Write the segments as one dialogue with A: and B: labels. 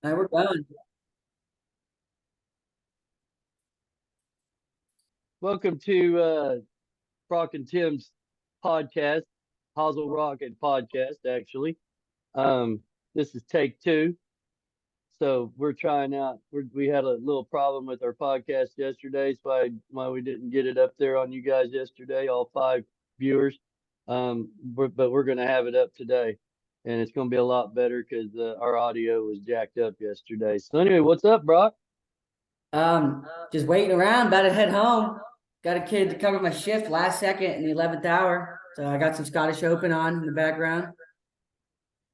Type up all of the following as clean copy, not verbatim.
A: All right, we're going.
B: Welcome to Brock and Tim's podcast, Hozel Rocket Podcast, actually. This is take two. So we're trying out. We had a little problem with our podcast yesterday. So why we didn't get it up there on you guys yesterday, all five viewers. But we're going to have it up today. And it's going to be a lot better because our audio was jacked up yesterday. So anyway, what's up, Brock?
A: Just waiting around, about to head home. Got a kid to cover my shift last second in the 11th hour. So I got some Scottish Open on in the background.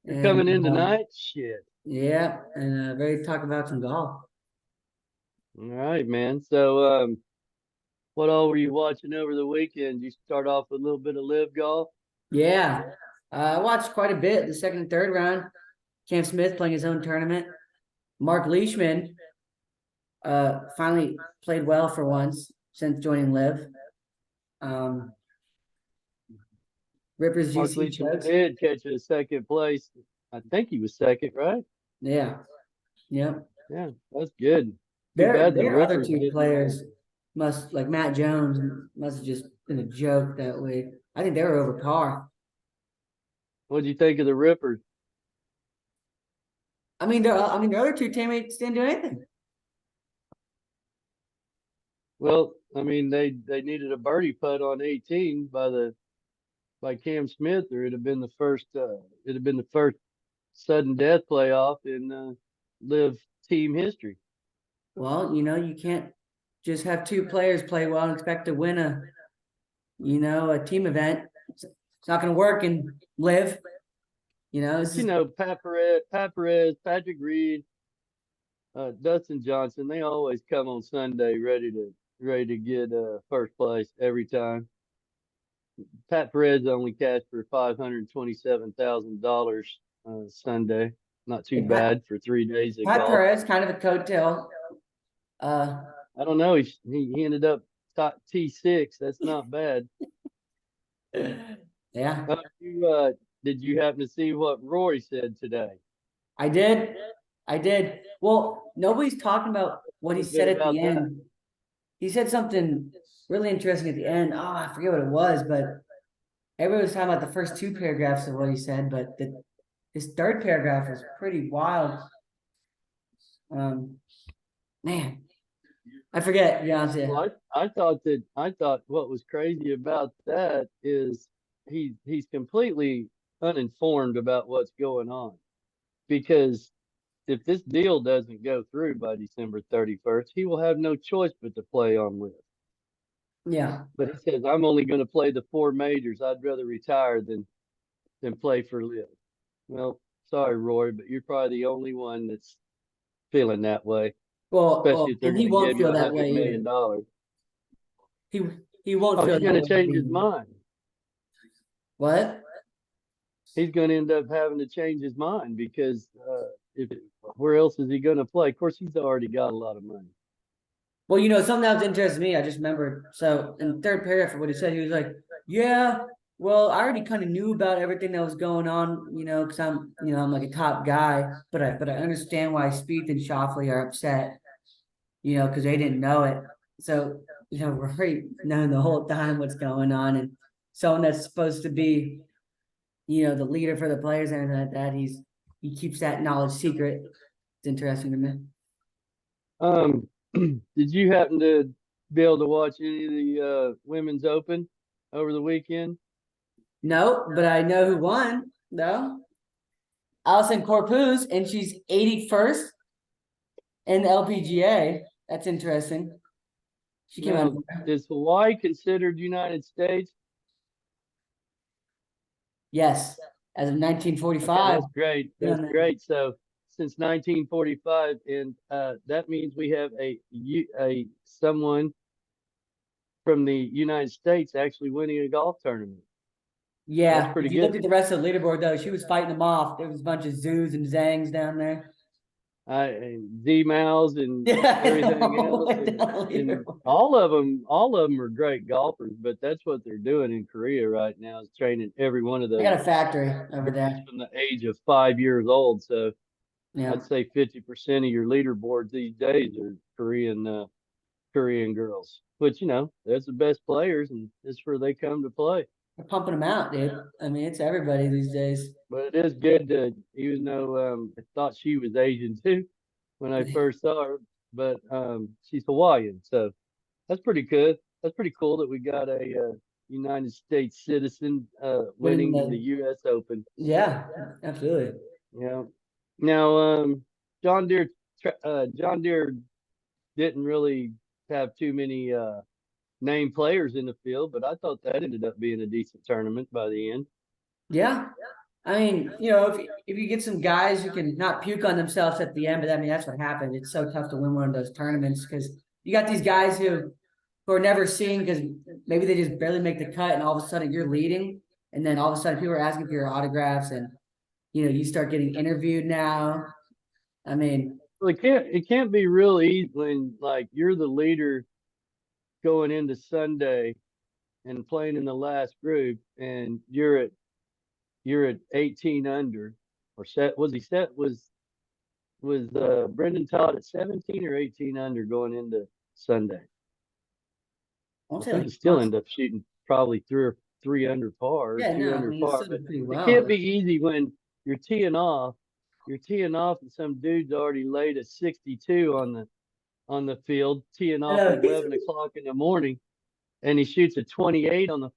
B: You're
A: And
B: coming in tonight? Shit.
A: yeah, and ready to talk about some golf.
B: All right, man. So, what all were you watching over the weekend? You start off with a little bit of live golf.
A: Yeah. I watched quite a bit the second and third round. Cam Smith playing his own tournament. Mark Leishman finally played well for once since joining Live. Rippers
B: Mark
A: GC
B: Leachman
A: chugs.
B: did catch a second place. I think he was second, right?
A: Yeah. Yep.
B: Yeah, that's good. Too
A: Their
B: bad the
A: their other
B: Rippers
A: two
B: didn't.
A: players must like Matt Jones must have just been a joke that week. I think they were over par.
B: What'd you think of the Rippers?
A: Their other two teammates didn't do anything.
B: Well, I mean, they needed a birdie putt on 18 by Cam Smith, or it'd have been the first sudden death playoff in live team history.
A: Well, you can't just have two players play well and expect to win a team event. It's not going to work and live.
B: Pat Perez, Patrick Reed, Dustin Johnson, they always come on Sunday ready to get first place every time. Pat Perez only cashed for $527,000 Sunday. Not too bad for 3 days of
A: Pat
B: golf.
A: Perez, kind of a coattail.
B: I don't know. He ended up top T6. That's not bad.
A: Yeah,
B: Did you happen to see what Rory said today?
A: I did. Well, nobody's talking about what he said at the end. He said something really interesting at the end. Oh, I forget what it was, but everybody was talking about the first two paragraphs of what he said, but his third paragraph was pretty wild. Man, I forget, to be honest with you.
B: Well, I thought what was crazy about that is he's completely uninformed about what's going on, because if this deal doesn't go through by December 31st, he will have no choice but to play on live.
A: Yeah.
B: But he says, I'm only going to play the four majors. I'd rather retire than play for live. Well, sorry, Roy, but you're probably the only one that's feeling that way, especially if they're
A: And he
B: going to
A: won't
B: give you
A: feel that way
B: $100 million.
A: He won't feel
B: He's
A: that
B: going to
A: way.
B: change his mind.
A: What?
B: He's going to end up having to change his mind because where else is he going to play? Of course, he's already got a lot of money.
A: Well, something that was interesting to me, I just remembered. So in the third paragraph of what he said, he was like, yeah, well, I already kind of knew about everything that was going on, because I'm like a top guy, but I understand why Spieth and Shoffley are upset, because they didn't know it. So, we're already knowing the whole time what's going on, and someone that's supposed to be, the leader for the players and everything like that, he keeps that knowledge secret. It's interesting to me.
B: Did you happen to be able to watch any of the women's open over the weekend?
A: No, but I know who won, though. Alison Corpuz, and she's 81st in the LPGA. That's interesting. She came out.
B: Is Hawaii considered United States?
A: Yes, as of 1945.
B: Okay, that's great. That's great. So since 1945, and that means we have a someone from the United States actually winning a golf tournament.
A: Yeah,
B: that's pretty
A: if you
B: good.
A: look at the rest of the leaderboard, though, she was fighting them off. There was a bunch of zoos and zangs down there.
B: Z-Mouse and everything else, and all of them are great golfers. But that's what they're doing in Korea right now, is training every one of those.
A: They got a factory over there
B: from the age of 5 years old. So
A: Yeah.
B: I'd say 50% of your leaderboards these days are Korean girls, which that's the best players, and it's where they come to play.
A: They're pumping them out, dude. I mean, it's everybody these days.
B: But it is good to, even though I thought she was Asian too when I first saw her, but she's Hawaiian, so that's pretty good. That's pretty cool that we got a United States citizen
A: Winning
B: winning the
A: the
B: U.S. Open.
A: Yeah, absolutely.
B: Yeah. Now, John Deere, John Deere didn't really have too many named players in the field, but I thought that ended up being a decent tournament by the end.
A: Yeah. I mean, if you get some guys who can not puke on themselves at the end, but I mean that's what happened. It's so tough to win one of those tournaments because you got these guys who are never seen because maybe they just barely make the cut, and all of a sudden you're leading, and then all of a sudden people are asking for your autographs, and you start getting interviewed now. I mean,
B: Well, it can't be real easy when like you're the leader going into Sunday and playing in the last group, and you're at 18 under, or was Brendan Todd at 17 or 18 under going into Sunday?
A: I won't
B: I
A: say
B: think
A: like
B: he still ended up shooting probably three under par or
A: yeah,
B: two
A: no, I
B: under
A: mean it's
B: par.
A: still
B: But
A: pretty
B: it
A: well.
B: can't be easy when you're teeing off. You're teeing off, and some dude's already laid a 62 on the field, teeing
A: I
B: off at
A: know.
B: 11 o'clock in the morning, and he shoots a 28 on the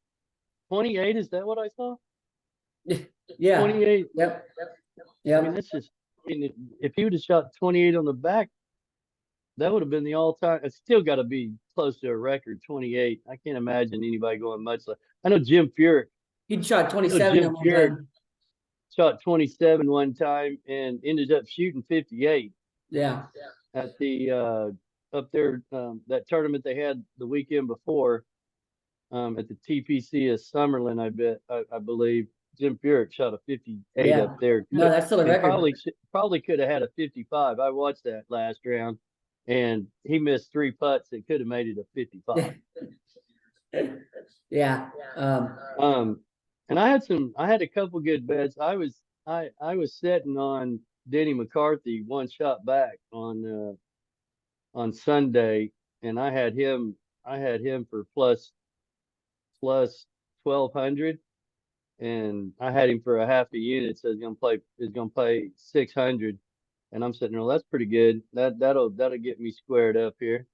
B: 28. Is that what I saw?
A: Yeah.
B: 28.
A: Yep.
B: I mean,
A: Yep.
B: that's just. I mean, if he would have shot 28 on the back, that would have been the all-time. It's still got to be close to a record 28. I can't imagine anybody going much less. I know Jim Furyk.
A: He shot
B: I know
A: 27
B: Jim
A: at one
B: Furyk
A: time.
B: shot 27 one time and ended up shooting 58
A: Yeah.
B: at the up there that tournament they had the weekend before at the TPC of Summerlin. I believe Jim Furyk shot a 58
A: Yeah.
B: up there.
A: No, that's still a
B: And
A: record.
B: probably could have had a 55. I watched that last round, and he missed three putts that could have made it a 55.
A: Yeah.
B: Um, and I had a couple good bets. I was setting on Denny McCarthy one shot back on Sunday, and I had him for plus 1,200, and I had him for a half a unit. So he's gonna play 600, and I'm sitting there. Well, that's pretty good. That'll get me squared up here.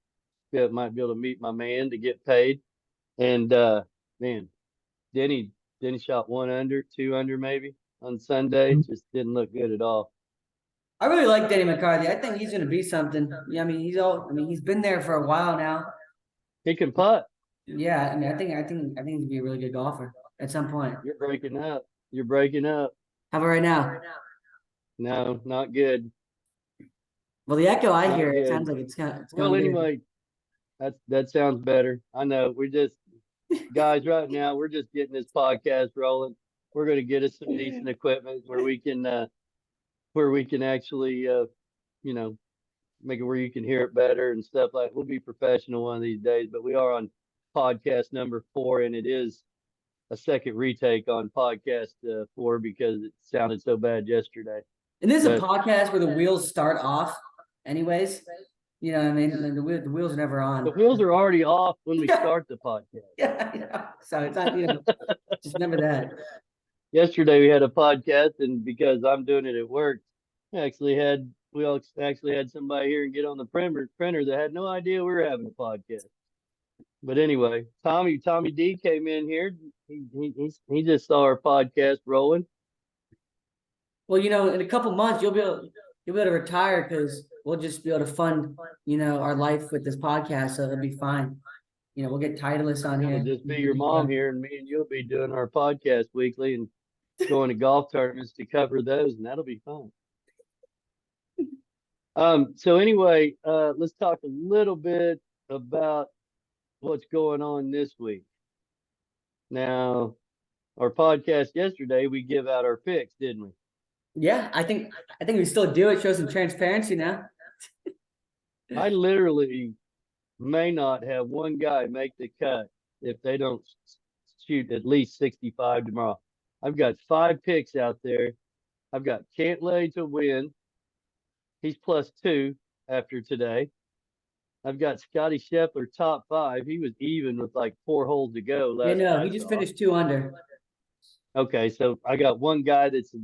B: Yeah, might be able to meet my man to get paid. And man, Denny Denny shot one under, two under maybe on Sunday. Just didn't look good at all.
A: I really like Danny McCarthy. I think he's going to be something. Yeah, I mean, he's been there for a while now.
B: He can putt.
A: Yeah, I mean, I think he's going to be a really good golfer at some point.
B: You're breaking up. You're breaking up.
A: How about right now?
B: No, not good.
A: Well, the echo I
B: Not
A: hear, it
B: good.
A: sounds like it's
B: Well,
A: going good.
B: anyway, that sounds better. I know. We're just guys right now. We're just getting this podcast rolling. We're going to get us some decent equipment where we can actually you know make it where you can hear it better and stuff like. We'll be professional one of these days. But we are on podcast number 4, and it is a second retake on podcast 4 because it sounded so bad yesterday.
A: And this is a
B: But
A: podcast where the wheels start off, anyways. You know what I mean? The wheels are never
B: the
A: on.
B: wheels are already off when we
A: Yeah,
B: start the podcast.
A: yeah. So it's not, just remember that.
B: Yesterday we had a podcast, and because I'm doing it at work, we all actually had somebody here and get on the printer that had no idea we were having a podcast. But anyway, Tommy D came in here. He just saw our podcast rolling.
A: Well, in a couple months you'll be able to retire because we'll just be able to fund, our life with this podcast, so it'll be fine. We'll get Titleist on
B: It'll
A: here.
B: just be your mom here, and me and you'll be doing our podcast weekly and going to golf tournaments to cover those, and that'll be fun. So anyway, let's talk a little bit about what's going on this week. Now, our podcast yesterday, we give out our picks, didn't we?
A: Yeah, I think we still do it. Show some transparency now.
B: I literally may not have one guy make the cut if they don't shoot at least 65 tomorrow. I've got 5 picks out there. I've got Cantlay to win. He's +2 after today. I've got Scotty Scheffler top 5. He was even with like 4 holes to go
A: Yeah,
B: last
A: no,
B: I
A: he just
B: saw.
A: finished 2 under.
B: Okay, so I got one guy that's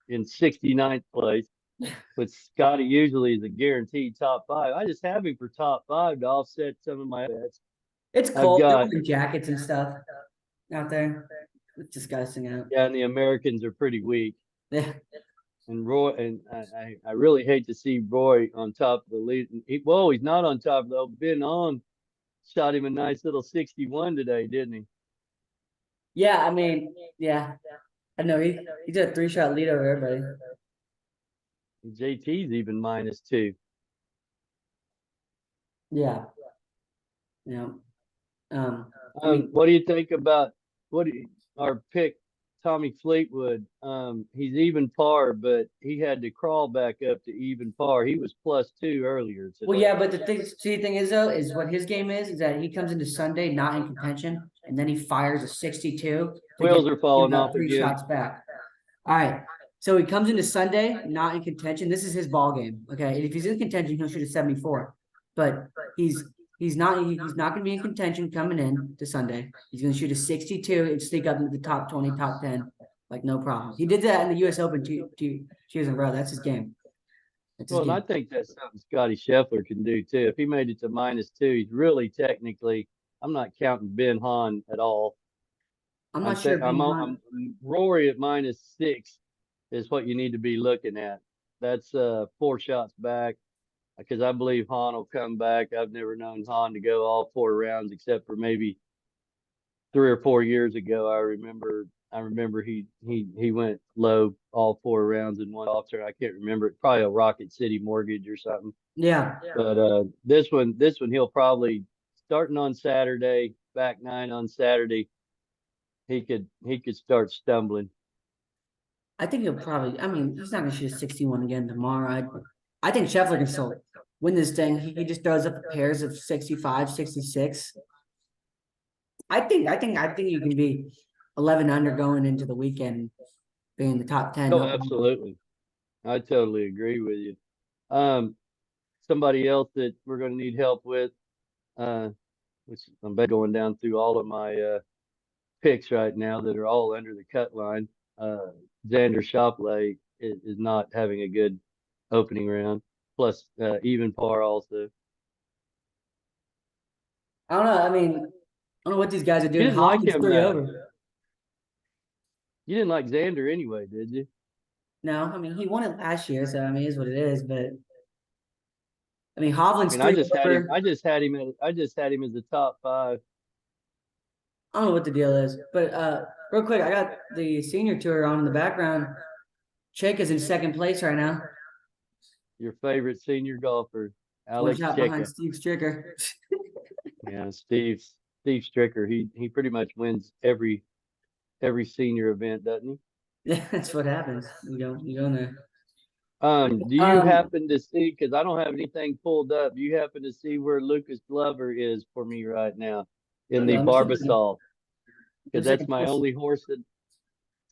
B: in 69th place, but Scotty usually is a guaranteed top 5. I just have him for top 5 to offset some of my bets.
A: It's
B: I've
A: cold. They're
B: got,
A: wearing jackets and stuff out there. It's disgusting out.
B: yeah, and the Americans are pretty weak.
A: Yeah.
B: And Roy, and I really hate to see Roy on top of the lead. He's not on top though. Ben on shot him a nice little 61 today, didn't he?
A: Yeah, I mean, yeah. I know he's a 3-shot lead over everybody.
B: JT's even -2.
A: Yeah. Yeah. I mean,
B: What do you think about our pick, Tommy Fleetwood? He's even par, but he had to crawl back up to even par. He was +2 earlier
A: well,
B: today.
A: yeah, but the thing is though, is what his game is that he comes into Sunday not in contention, and then he fires a 62 to get
B: Wheels are falling
A: about
B: off
A: three
B: again.
A: shots back. All right. So he comes into Sunday not in contention. This is his ball game. Okay. And if he's in contention, he'll shoot a 74. But he's not gonna be in contention coming in to Sunday. He's gonna shoot a 62 and sneak up into the top 20, top 10. Like no problem. He did that in the US Open two years in a row. That's his game. That's his
B: Well, and I
A: game.
B: think that's something Scotty Scheffler can do too. If he made it to -2, he's really technically. I'm not counting Ben Hahn at all.
A: I'm not sure
B: I'm Rory at -6 is what you need to be looking at. That's 4 shots back because I believe Hahn will come back. I've never known Hahn to go all 4 rounds except for maybe 3 or 4 years ago. I remember he went low all 4 rounds and one off turn. I can't remember it. Probably a Rocket City Mortgage or something.
A: Yeah.
B: But this one he'll probably starting on Saturday, back 9 on Saturday. He could start stumbling.
A: I think he'll probably I mean, he's not gonna shoot a 61 again tomorrow. I think Scheffler can still win this thing. He just throws up pairs of 65, 66. I think you can be 11 under going into the weekend, being the top 10.
B: Oh,
A: No problem.
B: absolutely. I totally agree with you. Somebody else that we're going to need help with, which I'm going down through all of my picks right now that are all under the cut line. Xander Schauffele is not having a good opening round, plus even par also.
A: I don't know. I mean, I don't know what these guys are
B: You
A: doing.
B: didn't like
A: Hoffman's
B: him.
A: 3 over.
B: You didn't like Xander anyway, did you?
A: No, I mean he won it last year, so I mean it is what it is. But I mean Hovland's
B: I
A: 3
B: just had him.
A: over.
B: I just had him as a top 5.
A: I don't know what the deal is, but real quick, I got the senior tour on in the background. Chick is in second place right now,
B: Your favorite senior golfer,
A: 1
B: Alex
A: shot behind
B: Cheka.
A: Steve Stricker.
B: Yeah, Steve Stricker. He pretty much wins every senior event, doesn't he?
A: Yeah, that's what happens. You go in there.
B: Do you happen to see? Because I don't have anything pulled up. Do you happen to see where Lucas Glover is for me right now in the
A: Let me see.
B: Barbasol? Because
A: Looks like
B: that's my only horse.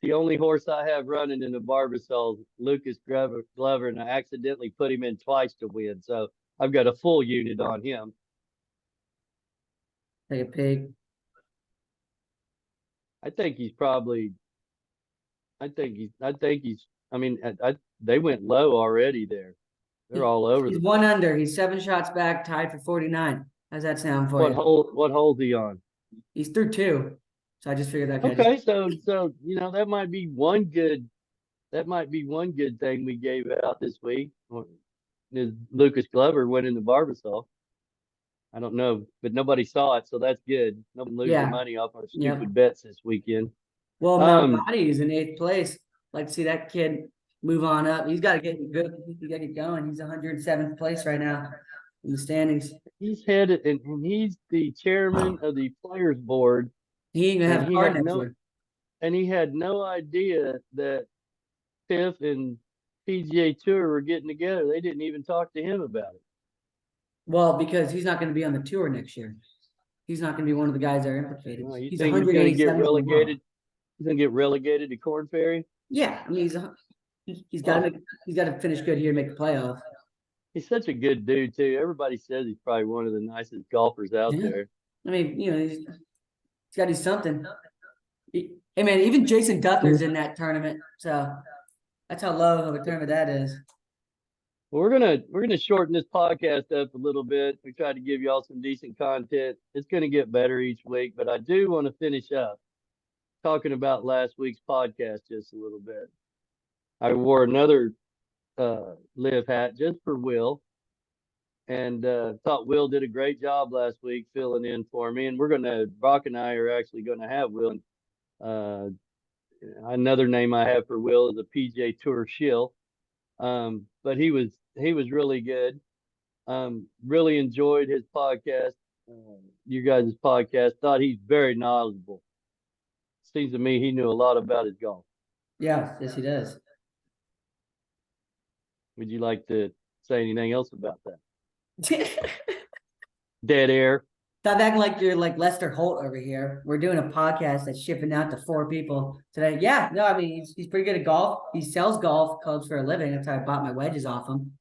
B: The only horse I have running in the Barbasol, Lucas Glover, and I accidentally put him in twice to win. So I've got a full unit on him.
A: Take a pig.
B: I think he's probably. I think he's. I mean, they went low already there. They're all over
A: He's
B: the
A: 1
B: place.
A: under. He's 7 shots back, tied for 49. How's that sound for
B: What
A: you?
B: hole? What hole's he on?
A: He's through 2. So I just figured that guy
B: Okay, so that might be one good. That might be one good thing we gave out this week. Is Lucas Glover winning the Barbasol? I don't know, but nobody saw it, so that's good. Nobody losing
A: Yeah.
B: money off our
A: Yep.
B: stupid bets this weekend.
A: Well, Malnati is in 8th place. Like to see that kid move on up. He's got to get good. He's got to get going. He's 107th place right now in the standings.
B: He's headed, and he's the chairman of the players board,
A: He ain't gonna
B: and
A: have a card next
B: he had no idea that Piff and PGA Tour were getting together. They didn't even talk to him about it.
A: Well, because he's not going to be on the tour next year. He's not going to be one of the guys that are implicated.
B: Well, you
A: He's
B: think he's going to get
A: 187th in the world.
B: relegated? He's going to get relegated to Corn Ferry?
A: Yeah, I mean he's got to finish good here and make the playoff.
B: He's such a good dude too. Everybody says he's probably one of the nicest golfers out
A: Yeah.
B: there.
A: I mean, he's got to do something. Hey man, even Jason Duffner's in that tournament, so that's how low of a tournament that is.
B: Well, we're gonna shorten this podcast up a little bit. We try to give y'all some decent content. It's gonna get better each week, but I do want to finish up talking about last week's podcast just a little bit. I wore another live hat just for Will, and thought Will did a great job last week filling in for me. And Brock and I are actually gonna have Will. Uh, Another name I have for Will is a PJ Tour shill. But he was really good. Really enjoyed his podcast, you guys' podcast. Thought he's very knowledgeable. Seems to me he knew a lot about his golf.
A: Yeah, yes, he does.
B: Would you like to say anything else about that? Dead air.
A: Stop acting like you're like Lester Holt over here. We're doing a podcast that's shipping out to 4 people today. Yeah, no, I mean he's pretty good at golf. He sells golf clubs for a living. That's how I bought my wedges off him.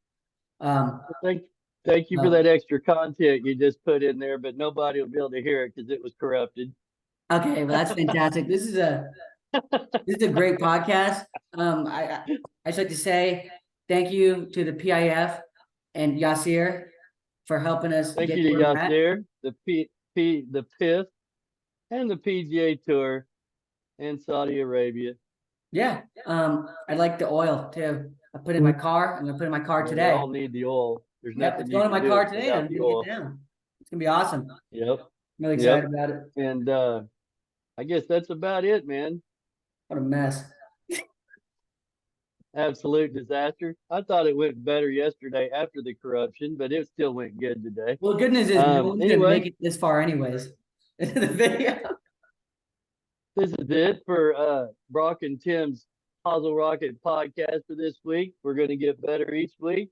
B: Thank you for that extra content you just put in there, but nobody will be able to hear it because it was corrupted.
A: Okay, well that's fantastic. This is a great podcast. I just like to say thank you to the PIF and Yasir for helping us.
B: Thank
A: get
B: you to
A: where we're at.
B: Yasir, the PIF, and the PGA Tour, and Saudi Arabia.
A: Yeah. I like the oil too. I put it in my car. I'm gonna put it in my car
B: Well,
A: today.
B: we all need the oil. There's
A: Yep,
B: nothing
A: it's
B: you
A: going in
B: can
A: my
B: do
A: car today.
B: without
A: I'm
B: the
A: gonna
B: oil.
A: get down. It's gonna be awesome.
B: Yep.
A: I'm really excited about it.
B: And I guess that's about it, man.
A: What a mess.
B: Absolute disaster. I thought it went better yesterday after the corruption, but it still went good today.
A: Well, the good news is no one's gonna
B: Anyway,
A: make it this far anyways. The video.
B: this is it for Brock and Tim's Hozel Rocket podcast for this week. We're going to get better each week.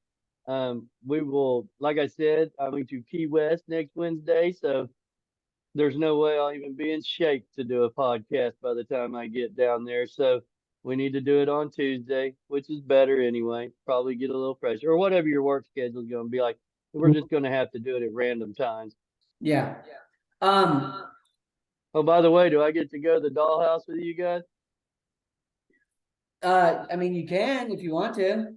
B: We will, like I said, I'm going to Key West next Wednesday, so there's no way I'll even be in shape to do a podcast by the time I get down there. So we need to do it on Tuesday, which is better anyway. Probably get a little pressure or whatever your work schedule is going to be like. We're just going to have to do it at random times.
A: Yeah.
B: Oh, by the way, do I get to go to the dollhouse with you guys?
A: I mean, you can if you want to.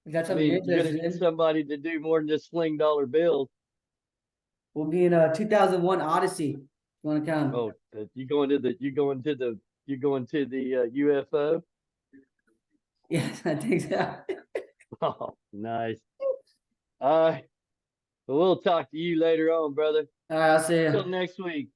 A: If that's something you're
B: You're
A: interested
B: gonna need
A: in.
B: somebody to do more than just sling dollar bills.
A: We'll be in a 2001 Odyssey. You want to come?
B: Oh, you going to the UFO?
A: Yes, I think so.
B: Oh, nice. All right. Well, we'll talk to you later on, brother.
A: All right, I'll see you.
B: Until next week.